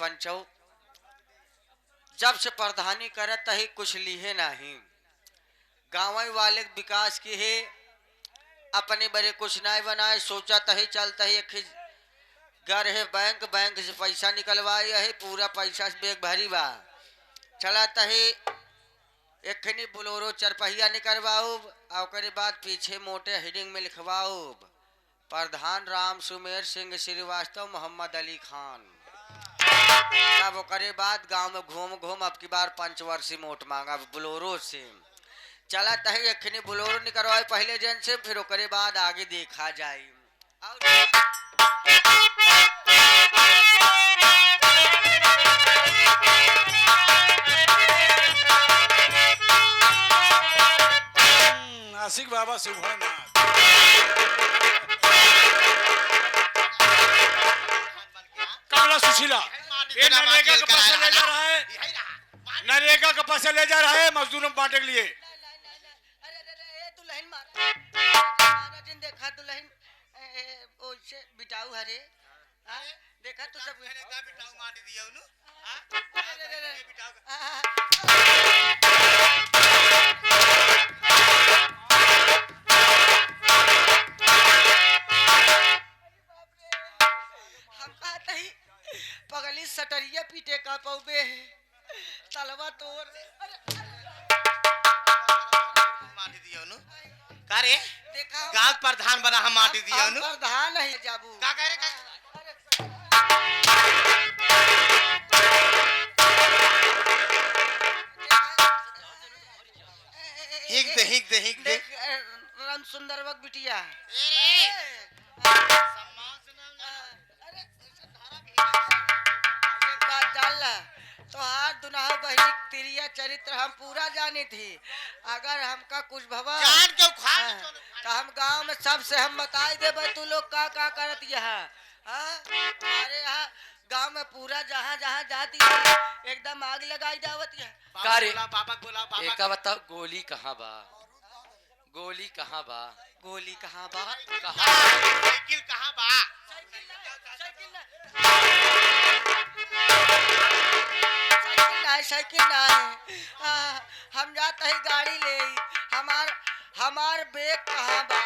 पंचो जब से प्रधानी करत ही कुछ लिहे नहीं, गाँव वाले विकास की है अपने बड़े कुछ नहीं बनाए, सोचा तही चलता ही एक घर है बैंक, बैंक से पैसा निकलवाए है, पूरा पैसा से बैग भरी बा, चला तही एक बोलोरो चरपहिया निकलवाओ और बाद पीछे मोटे हेडिंग में लिखवाओ प्रधान राम सुमेर सिंह श्रीवास्तव मोहम्मद अली खान। अब ओकरे बाद गांव में घूम घूम अब की बार पंचवर्षीय मोट मांगा बोलोरो से, चला तही एक बोलोरो निकलवाए पहले जन से, फिर ओकरे बाद आगे देखा जाए। नासिक बाबा सुभानाथ कमला सुशीला ये नरेगा का पैसा ले जा रहा है, नरेगा का पैसा ले जा रहा है मजदूरों बांटने के लिए। दुल्हन देखा दुल्हन ओसे बिटाऊ हरे देखा तो सब बिटाऊ माटी दिया उनु पगली सटरिया पीटे का पौबे तलवा तोर माटी दियो नु का रे देखा गांव प्रधान बना हम माटी दियो नु प्रधान है जाबू का कह रे का हिक दे राम सुंदर वक बिटिया तो हाथ दुनाह बहनी तिरिया चरित्र हम पूरा जानी थी, अगर हमका कुछ भवा जान के उखाड़ तो हम गांव में सबसे हम बताई दे तू लोग का करत यहाँ हमारे यहाँ गांव में पूरा जहाँ जहाँ जाती है एकदम आग लगाई जावत है। पापा एक बताओ गोली कहाँ बा, गोली कहाँ बा, गोली कहाँ बा, साइकिल कहाँ बा, साइकिल ना है हम जाते ही गाड़ी ले, हमार बैग कहाँ बा।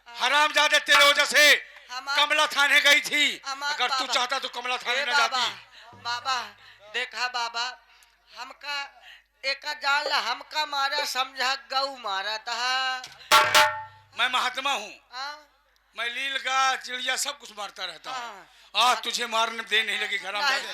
हराम जादे तेरे वजह से कमला थाने गई थी, अगर तू चाहता तो कमला थाने न जाती। बाबा देखा बाबा हमका एक जान हमका मारा समझा गऊ मारा था। मैं महात्मा हूँ, मैं लील का चिड़िया सब कुछ मारता रहता हूँ, आज तुझे मारने दे नहीं लगी हराम जादे।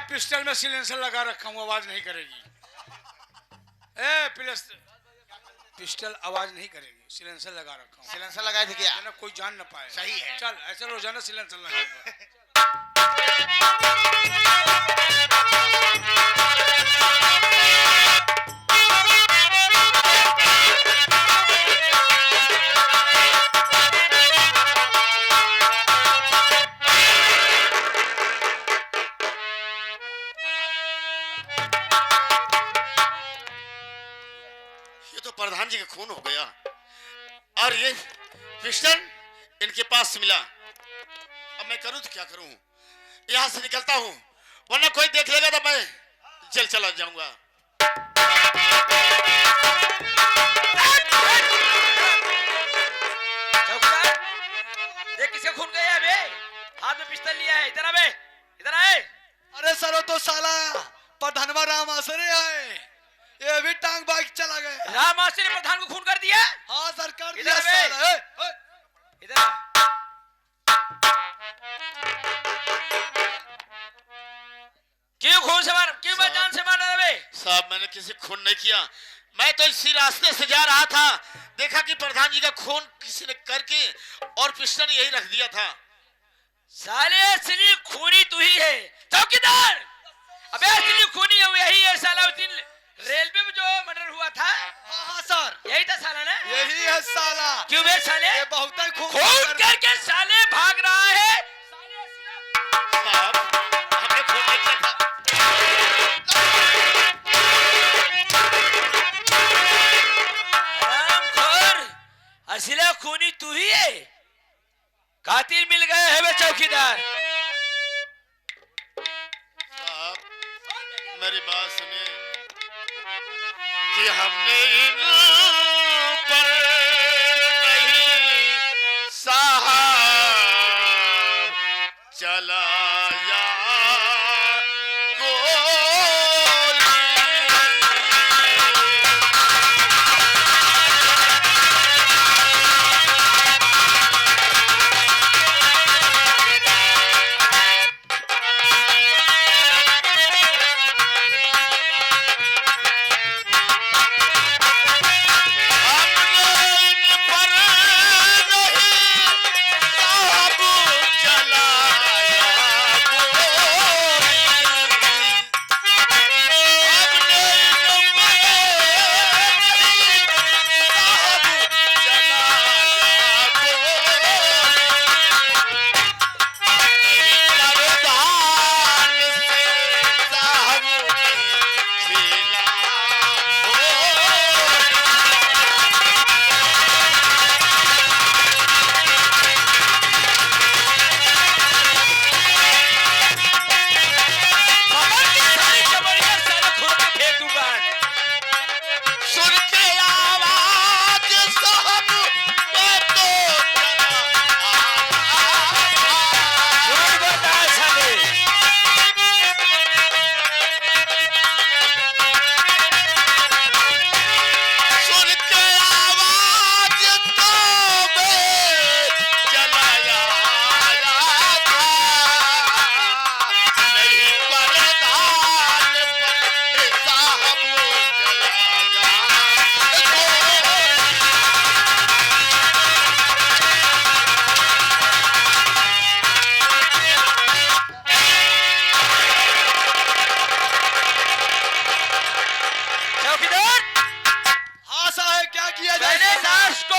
पिस्टल में सिलेंसर लगा रखा हूँ, आवाज नहीं करेगी। पिस्टल आवाज नहीं करेगी, सिलेंसर लगा रखा हूँ। सिलेंसर लगाए थे क्या? कोई जान न पाए। सही है। चल ऐसे रोजाना सिलेंसर लगाऊंगा। प्रधान जी का खून हो गया और ये पिस्टल इनके पास मिला, अब मैं करूं तो क्या करूं, यहां से निकलता हूं वरना कोई देख लेगा तो मैं जेल चला जाऊंगा। चौकीदार देख किसका खून गया बे, हाथ में पिस्टल लिया है, इधर आ बे, इधर आए। अरे सरो तो साला प्रधानवा राम आसरे आए, ये भी टांग बाइक चला गए। राम आसरे ने प्रधान को खून कर दिया? हाँ सरकार इधर बे, इधर क्यों खून से मार, क्यों जान से मार रहा बे? साहब मैंने किसी खून नहीं किया, मैं तो इसी रास्ते से जा रहा था, देखा कि प्रधान जी का खून किसी ने करके और पिस्टल यही रख दिया था। साले असली खूनी तू ही है चौकीदार, अबे असली खूनी है यही है साला, उस दिन रेलवे में जो मर्डर हुआ था हाँ हाँ सर, यही था साला ना? यही है साला। क्यों बे साले? ये बहुत ही खूब खून करके साले भाग रहा है। साहब हमें खून नहीं किया था। हरामखोर, असली खूनी तू ही है। कातिल मिल गए है बे चौकीदार। साहब मेरी बात सुनिए कि हमने इन पर नहीं साहब चलाया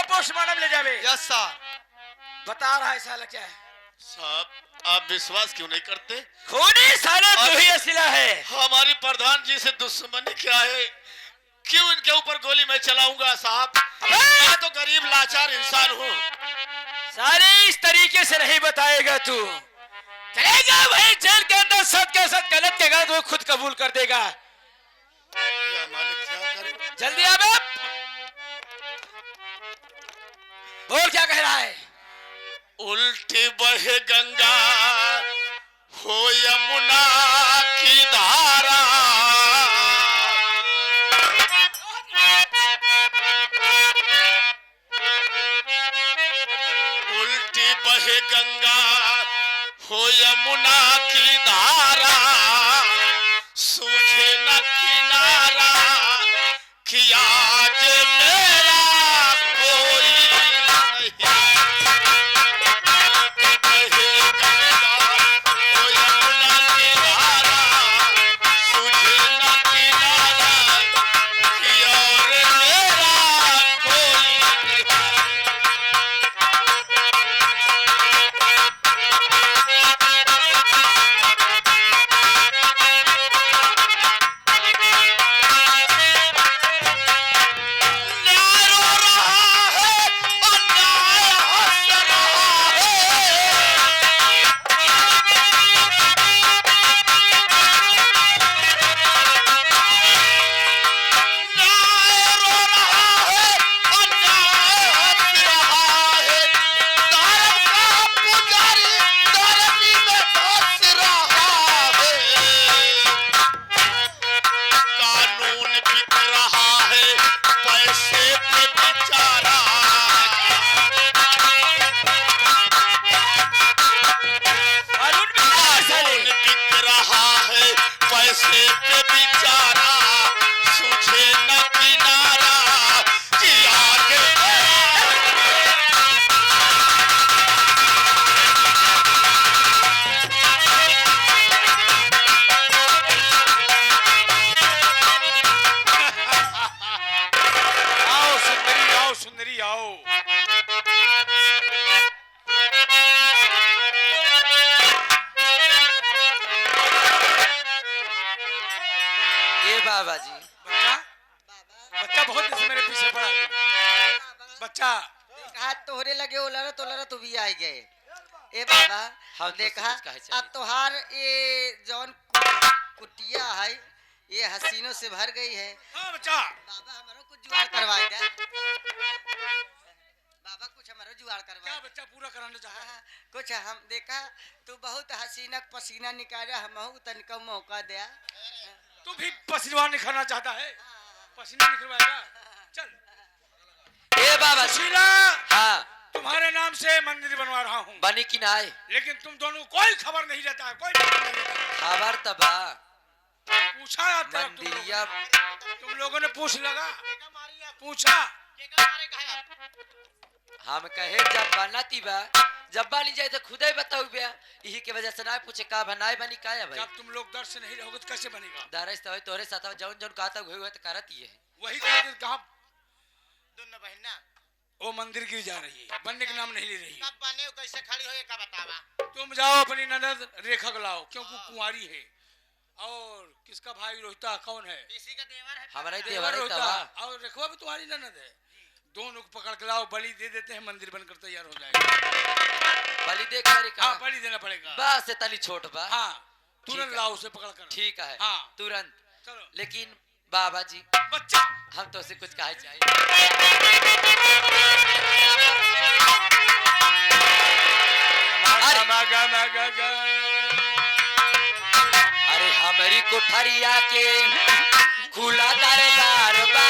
पोस्टमार्टम ले जावे। Yes sir. बता रहा है साला क्या है। साहब आप विश्वास क्यों नहीं करते? खूनी साला तू ही असला है। हमारी प्रधान जी से दुश्मनी क्या है? क्यों इनके ऊपर गोली मैं चलाऊंगा साहब? मैं तो गरीब लाचार इंसान हूँ। सारे इस तरीके से नहीं बताएगा तू। चलेगा वही जेल के अंदर सच के साथ गलत के गलत वो खुद कबूल कर देगा। क्या मालिक क्या करें? जल्दी आ बाप। बोल क्या कह रहा है? उल्टी बहे गंगा हो यमुना की धारा, उल्टी बहे गंगा हो यमुना की धारा, सूझे न किनारा कि आज मेरा कोई नहीं। बाबा जी। बच्चा बच्चा बहुत दिन से मेरे पीछे पड़ा है तू। बच्चा हाथ तोहरे लगे ओलरा तू भी आई गए। ए बाबा हाँ, तो देखा कुछ कहे चाहिए। अब तोहार ये जौन कुटिया है ये हसीनों से भर गई है। हाँ बच्चा बाबा हमारा कुछ जुगाड़ करवाए दे। बाबा कुछ हमारा जुगाड़ क्या करवाए। बच्चा पूरा कराना चाहता है? कुछ हम देखा तू बहुत हसीना पसीना निकाला हम तनिका मौका दिया। तू भी पसीना निखारना चाहता है? पसीना निकलवाएगा? चल। ए बाबा जी। सुशीला हाँ तुम्हारे नाम से मंदिर बनवा रहा हूँ, बनी कि ना आए? लेकिन तुम दोनों कोई खबर नहीं रहता है, कोई खबर नहीं रहता है। खबर तबा पूछा आज तक मंदिरिया तुम लोगों ने पूछ लगा पूछा हम कहे जब बनाती बा जब बानी जाए तो खुद ही बताऊ बे यही के वजह से ना पूछे का बनाए बनी का है भाई। जब तुम लोग दर्द से नहीं रहोगे तो कैसे बनेगा? दारस तो तोरे साथ जौन जौन कहता हुए तो करत ही है। वही खातिर कहा दोनों बहन ना वो मंदिर गिर जा रही है, बनने का नाम नहीं ले रही। कब बने कैसे खड़ी होए का बतावा। तुम जाओ अपनी ननद रेखा को लाओ क्योंकि कुंवारी है। और किसका भाई रोहिता कौन है? इसी का देवर है। हमारा ही देवर देवर रोहिता तबा और रेखवा भी तुम्हारी ननद है। दोनों को पकड़ के लाओ, बलि दे देते हैं, मंदिर बनकर तैयार हो जाएगा। बलि देख कर का हाँ बलि देना पड़ेगा। बस से तली छोट बा। हाँ ठीक तुरंत है। लाओ उसे पकड़ कर। ठीक है हाँ तुरंत। चलो लेकिन बाबा जी बच्चा हम तो उसे कुछ कहे चाहिए। अरे हमारी कोठरिया के खुला दरबार बा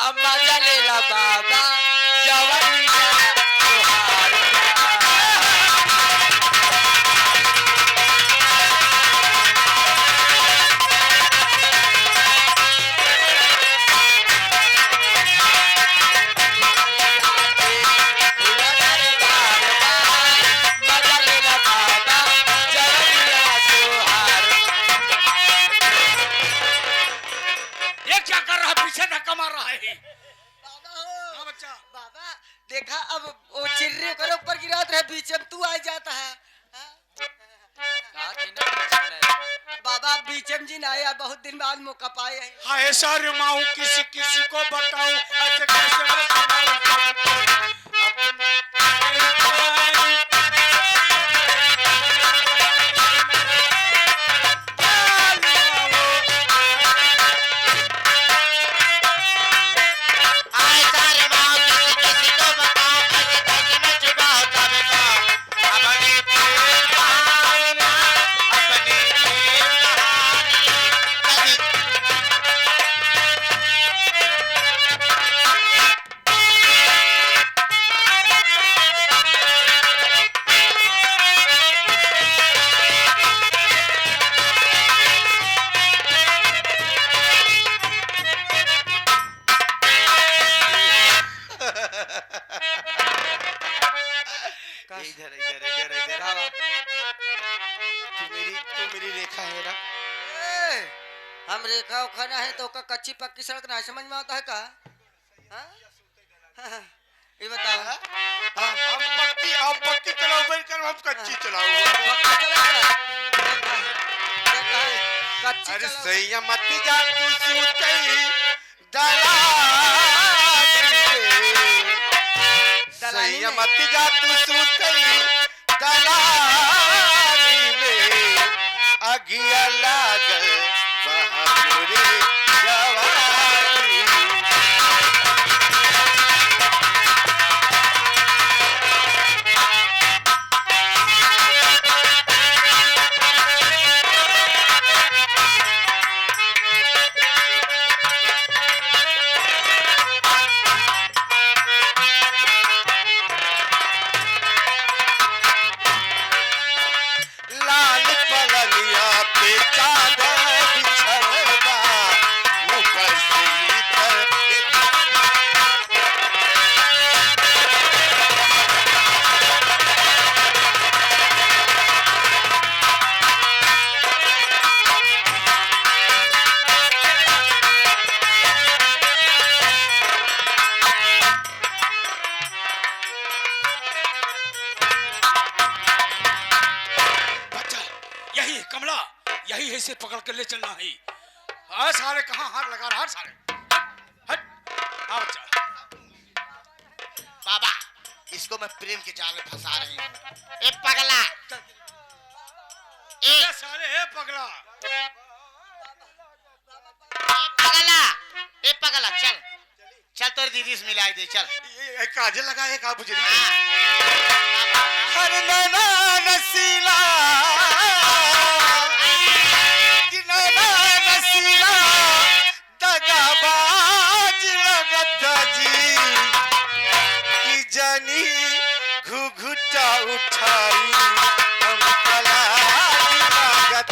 अम्मा जलेला बाबा जवानिया तोहार ये क्या कर रहा है? पीछे धक्का मार रहा है। बाबा हो हाँ बच्चा बाबा देखा अब वो चिर्रे करे ऊपर गिरात रहे बीच में तू आ जाता है। बाबा बीचम जी ना आया बहुत दिन बाद मौका पाए हैं। हाय सारे माऊ किसी किसी को बताऊं ऐसे कैसे मैं सुनाऊं? इधर इधर इधर इधर तू मेरी रेखा है ना। ए, हम रेखा उखाना है तो का कच्ची पक्की सड़क ना समझ में आता है का? हाँ? हाँ, ये बताओ। हाँ, हम पक्की चलाओ कर हम कच्ची चलाओ। पक्की चला रहा। देखा है, कच्ची अरे चलाओ। सही मत जा तू सूतई दलाली सही में। मत जा तू सूतई दलाली में अगिया लागल बहादुरी जवानी। लाल पलनिया पे चादर बिछल बा ऊपर से इधर बच्चा यही है कमला, यही है, इसे पकड़ कर ले चलना है। साले कहाँ हाथ लगा रहा है साले? हट आ बच्चा। बाबा इसको मैं प्रेम के जाल में फंसा रही हूँ। ए पगला, ए साले ए पगला, ए पगला चल चल तोरी दीदी से मिलाई दे चल। काजल लगा है का बुझरी। हर नैना नसीला नैना नसीला दगाबाज लगत जी की जानी घुघुटा उठाई हम पलाज लगत।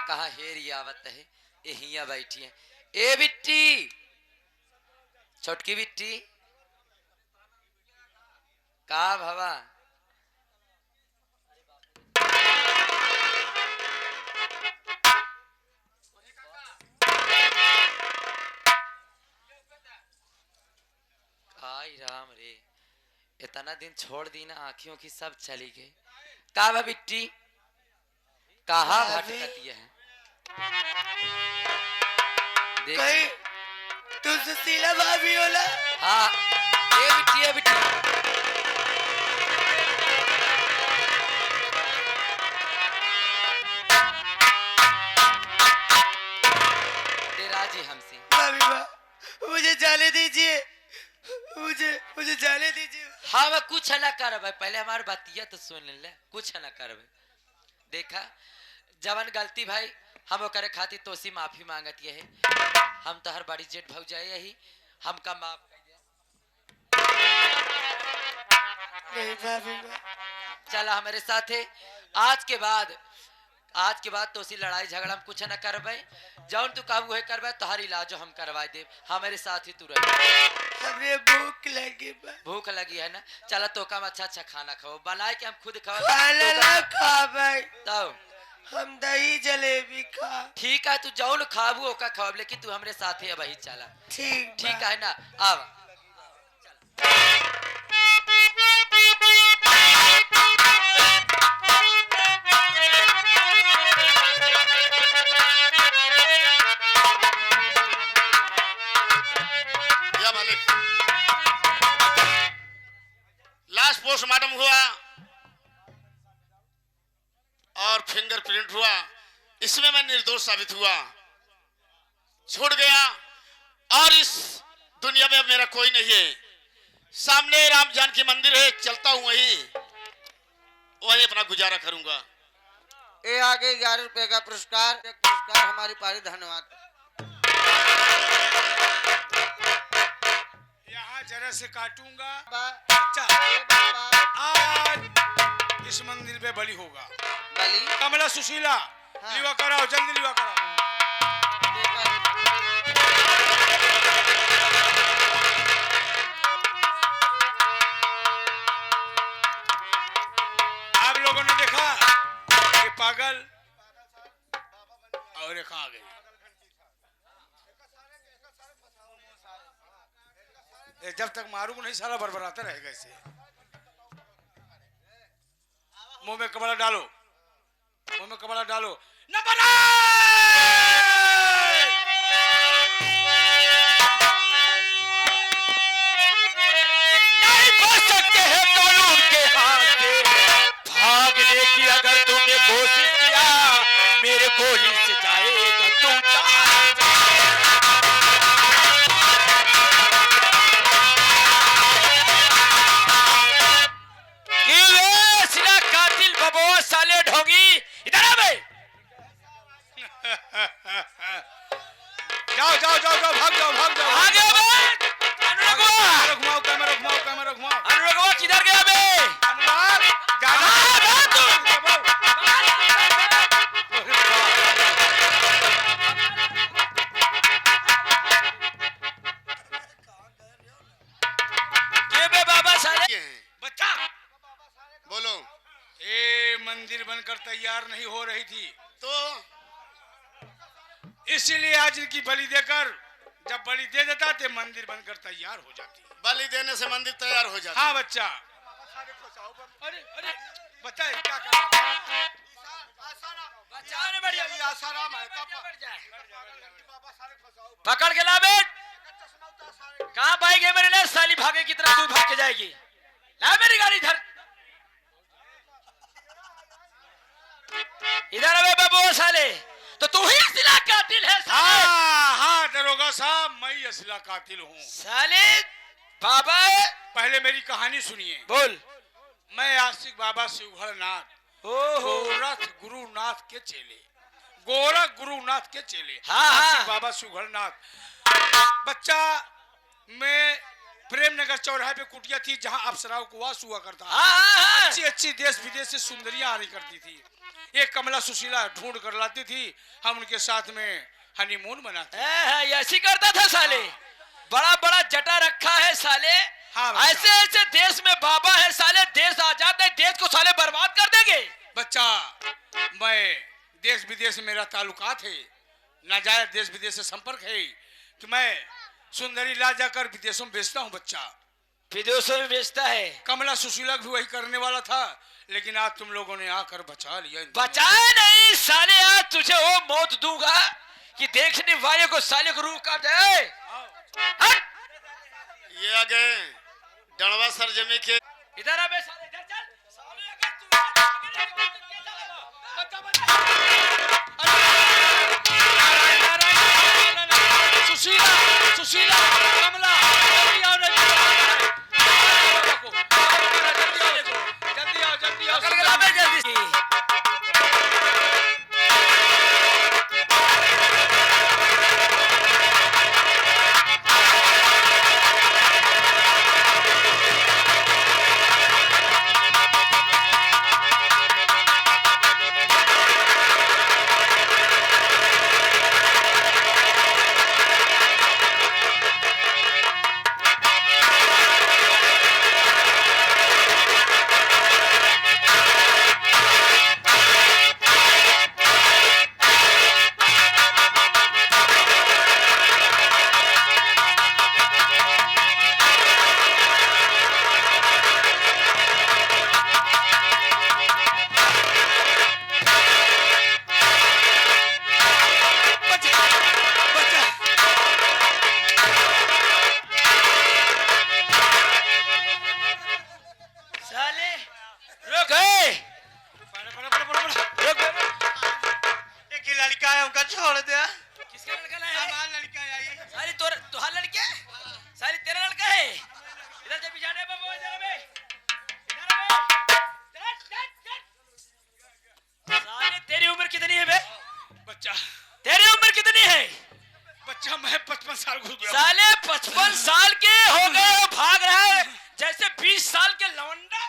कहाँ हेरी आवत है यहिया बैठी है। ए बिट्टी, छोटकी बिट्टी का भवा आई राम रे, इतना दिन छोड़ दी ना, आँखियों की सब चली गई। का भा बिट्टी कहाँ भटकती है? कहीं तू सुशीला भाभी होला? हाँ ये बिट्टी है बिट्टी। तेरा जी हमसे भाभी बा, मुझे जाने दीजिए, मुझे जाने दीजिए। हाँ मैं कुछ ना कर भाई, पहले हमारी बातिया तो सुन ले, कुछ ना कर भाई। देखा जवन गलती भाई हम करे खातिर तोसी माफी मांगत ये है। हम तो हर बड़ी जेठ भग जाए यही हमका माफ कर दे। नहीं भाभी बा, चला हमारे साथ है। आज के बाद तोसी लड़ाई झगड़ा हम कुछ ना करबे। जौन तू काबू है करबे तो हर इलाज हम करवा दे। हमारे साथ ही तू रह। हमें भूख लगी बा। भूख लगी है ना, चला तो कम अच्छा अच्छा खाना खाओ, बनाए के हम खुद खाना ना खा भाई, तो हम दही जलेबी खा। ठीक है, तू जौन खाबू ओका खाब, लेकिन तू हमरे साथ है वही चला। ठीक है ना, अब लास्ट पोस्टमार्टम हुआ और फिंगरप्रिंट हुआ, इसमें मैं निर्दोष साबित हुआ, छूट गया और इस दुनिया में अब मेरा कोई नहीं है। सामने राम जानकी मंदिर है, चलता हूं वहीं अपना गुजारा करूंगा। ये आगे 11 रुपए का पुरस्कार, एक पुरस्कार हमारी पारी। धन्यवाद। यहाँ जरा से काटूंगा। बच्चा आज इस मंदिर पे बलि होगा। बलि कमला सुशीला, हाँ। लिवा कराओ, जल्दी लिवा कराओ। जब तक मारूंगा नहीं साला बरबराता रहेगा इसे। मुंह में कपड़ा डालो, मुंह में कपड़ा डालो। न नहीं बच सकते हैं कानून के हाथ से। भागने की अगर तुमने कोशिश किया, मेरे गोली से जाएगा तुम कातिल बबुआ साले ढोंगी, इधर आ बे। जाओ जाओ जाओ जाओ, भाग जाओ भाग जाओ। आगे बे। अनुरागवा घुमाओ कैमरा, घुमाओ कैमरा, घुमाओ। अनुरागवा किधर गया बे? अनुराग जाना। ये बे बाबा साले। बच्चा बोलो। ए मंदिर बनकर तैयार नहीं हो रही थी, तो इसीलिए आज इनकी बलि देकर, जब बलि दे देता तो मंदिर बनकर तैयार हो जाती। बलि देने से मंदिर तैयार हो जाता। हाँ बच्चा। अरे अरे बच्चा क्या कर रहा है? पकड़ के ला बेट। कहाँ भागेगी मेरे लिए? साली भागे की तरह तू भाग के जाएगी। ला मेरी गाड़ी इधर। इधर अबे बाबू साले, तो तू ही असला कातिल है साले। हाँ हाँ दरोगा साहब, मैं ही असला कातिल हूँ। साले बाबा पहले मेरी कहानी सुनिए। बोल। मैं आशिक बाबा शिवहरनाथ, ओहो गोरख गुरुनाथ के चेले, गोरख गुरुनाथ के चेले। हाँ, हाँ। आशिक बाबा शिवहरनाथ। बच्चा मैं प्रेम नगर चौराहे पे कुटिया थी जहाँ अप्सराओं को वास हुआ करता। हाँ। अच्छी अच्छी देश विदेश से सुंदरियां आने करती थी। एक कमला सुशीला ढूंढ कर लाती थी, हम उनके साथ में हनीमून मनाते। ऐसी करता था साले। बड़ा बड़ा जटा रखा है साले। हाँ बच्चा। ऐसे ऐसे देश में बाबा है साले, देश आजाद है, देश को साले बर्बाद कर देंगे। बच्चा मैं देश विदेश में मेरा ताल्लुकात है, नाजायज देश विदेश से संपर्क है कि मैं सुंदरी ला जाकर विदेशों में बेचता हूँ। बच्चा विदेशों में बेचता है। कमला सुशीला भी वही करने वाला था, लेकिन आज तुम लोगों ने आकर बचा लिया। बचाए नहीं साले, आज तुझे वो मौत दूंगा कि देखने वाले को साले को रूह काट दे। हट! ये आ गए डणवा सर जमी के। इधर आ बे साले, इधर चल। साले अगर तू आगे नहीं तो क्या चलेगा? बता। सुशीला सुशीला कमला जल्दी आओ, जल्दी आओ जल्दी आओ। पकड़ के ला बे जल्दी। बच्चा मैं 55 साल घुस गया। साले 55 साल के हो गए हो, भाग रहा है जैसे 20 साल के लवंडा।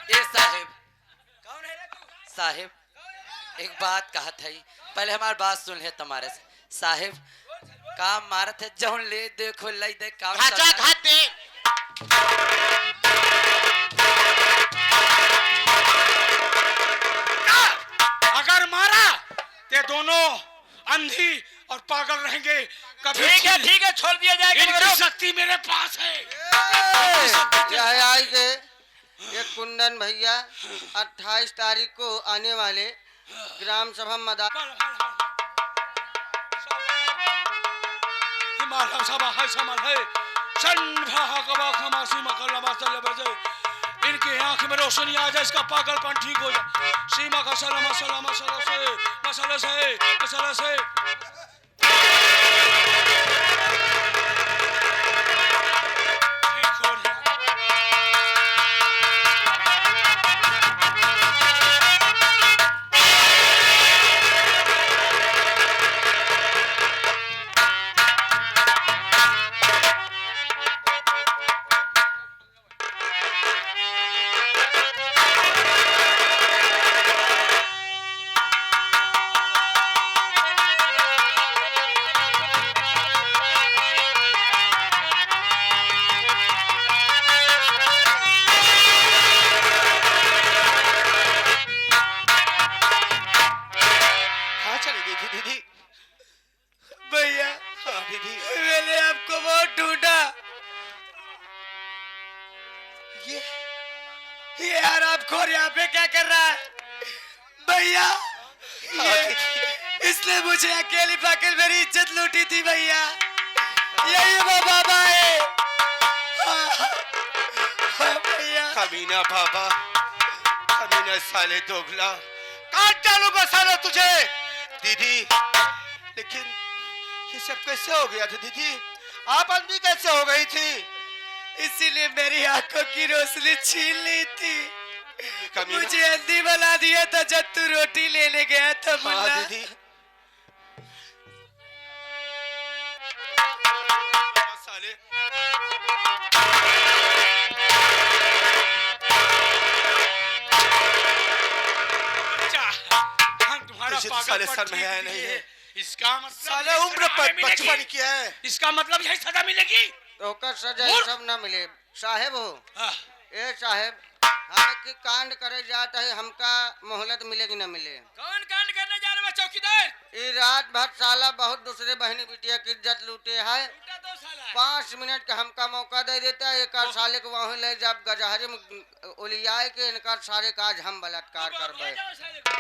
ए साहिब, कौन है रे तू? साहिब एक बात कहा था, पहले हमारी बात सुन ले तुम्हारे से। साहिब काम मारत है जौन ले देखो लई दे काम घाचा घाते अगर मारा है ठीक है, छोड़ दिया जाएगा मगर इनकी शक्ति मेरे पास है। यह आई के ये कुंदन भैया 28 तारीख को आने वाले ग्राम सभा हिमालय सभा है समल है संभा कबा खमासी मकल मसल बजे इनकी आंख में रोशनी आ जाए, इसका पागलपन ठीक हो जाए। सीमा का सलाम सलाम मसला से ठीक हो जाए। हाँ चली गई थी दीदी। भैया हाँ दीदी। मैंने आपको बहुत ढूंढा। ये यार आपको और यहाँ पे क्या कर रहा है भैया? इसने मुझे अकेली पाकर मेरी इज्जत लूटी थी भैया। यही वो बाबा है। हाँ भैया। कमीना बाबा, कमीना साले दोगला, काट डालूंगा साला तुझे। दीदी लेकिन ये सब कैसे हो गया था दीदी? आप अंधी कैसे हो गई थी? इसीलिए मेरी आंखों की रोशनी छीन ली थी। कमीना। मुझे अंधी बना दिया था जब तू रोटी लेने गया था हाँ मुन्ना। दीदी। साले अच्छा, हम तुम्हारा तुझे तो साले पागलपन सर में ठीक है नहीं है। इसका मतलब साले ये उम्र सजा पर मिलेगी। बचपन किया है। इसका मतलब यही सजा मिलेगी। तो ओकर सजा मूर्ख। सब ना मिले साहेब हो। हाँ, ए साहेब हम की कांड करे जात है, हमका मोहलत मिलेगी ना मिले? कौन कांड करने जा रहे हो चौकीदार? ई रात भर साला बहुत दूसरे बहनी बिटिया की इज्जत लूटे है। उल्टा दो साला। 5 मिनट का हमका मौका दे देता है, एक साले को वहाँ ले जब गजहरी में उलियाए के इनका सारे काज हम बलात्कार कर ले दे। जाओ साले को।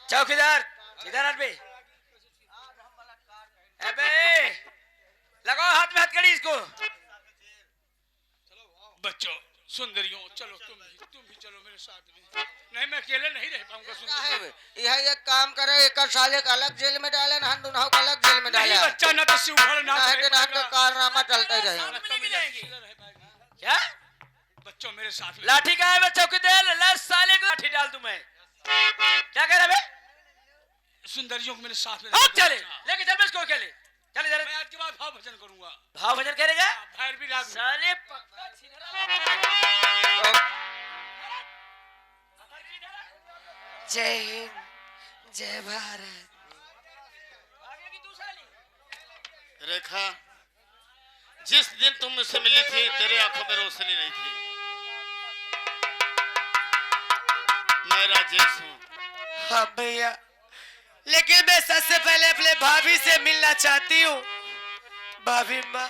चौकीदार इधर हट बे। अबे लगाओ हाथ में हथकड़ी इसको। बच्चों सुंदरियों चलो, तुम भी चलो मेरे साथ में। नहीं मैं अकेले नहीं रह पाऊंगा। सुंदरियों साहेब यह एक काम करे, एक साले को अलग जेल में डाले ना, दोनों को अलग जेल में नहीं डाले। बच्चा ना तो शिवभर ना ना के नाम का कारनामा चलता ही रहे। मिलेगी जाएगी। क्या बच्चों मेरे साथ में। लाठी का है बे चौकीदार? ला साले को लाठी डाल दूं मैं। क्या कह रहा बे? सुंदरियों को मेरे साथ में। अब चले लेके चल बे इसको अकेले। चल इधर। मैं आज के बाद भाव भजन करूंगा। भाव भजन करेगा भैर भी लागू। साले जय हिंद, जय भारत। रेखा, जिस दिन तुम मुझसे मिली थी तेरे आंखों में रोशनी नहीं थी। मैं राजेश हूँ। हाँ भैया, लेकिन मैं सबसे पहले अपने भाभी से मिलना चाहती हूँ। भाभी माँ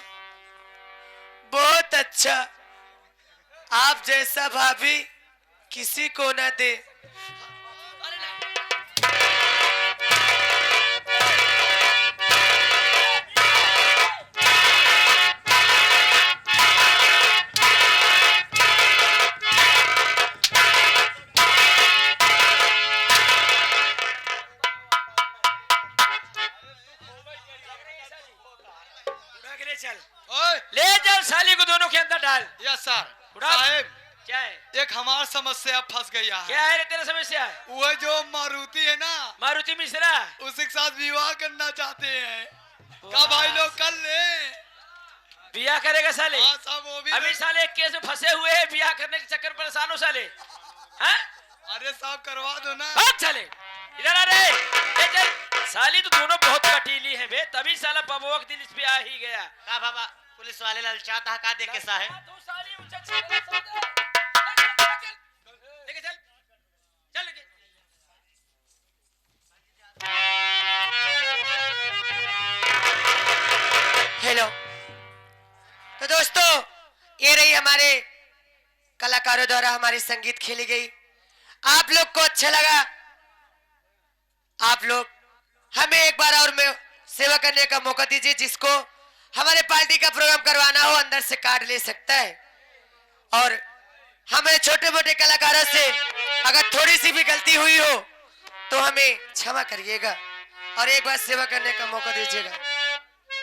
बहुत अच्छा, आप जैसा भाभी किसी को ना दे। चल ओए ले चल साली को दोनों के अंदर डाल। Yes sir. उड़ा। साहेब क्या है एक हमार समस्या फंस गया है। क्या है रे तेरा समस्या? वो जो मारुति है ना, मारुति मिश्रा उसी के साथ विवाह करना चाहते हैं। क्या भाई लोग कर ले? बिया करेगा साले? हाँ साहब वो भी। अभी साले एक केस में फंसे हुए हैं, बिया करने के चक्कर परेशान हो साले। हैं? अरे साहब करवा दो ना। भाग साले इधर आ रे। ले चल साली तो दोनों बहुत कटीली है बे, तभी साला पमोक दिल इस पे आ ही गया। का बाबा पुलिस वाले ललचाता है का देख के साहेब। तू साली ऊंचा चल लेके चल लेके। दोस्तों, ये रही हमारे कलाकारों द्वारा हमारी संगीत खेली गई। आप लोग को अच्छा लगा? आप लोग हमें एक बार और में सेवा करने का मौका दीजिए। जिसको हमारे पार्टी का प्रोग्राम करवाना हो अंदर से कार्ड ले सकता है। और हमें छोटे मोटे कलाकारों से अगर थोड़ी सी भी गलती हुई हो तो हमें क्षमा करिएगा और एक बार सेवा करने का मौका दीजिएगा।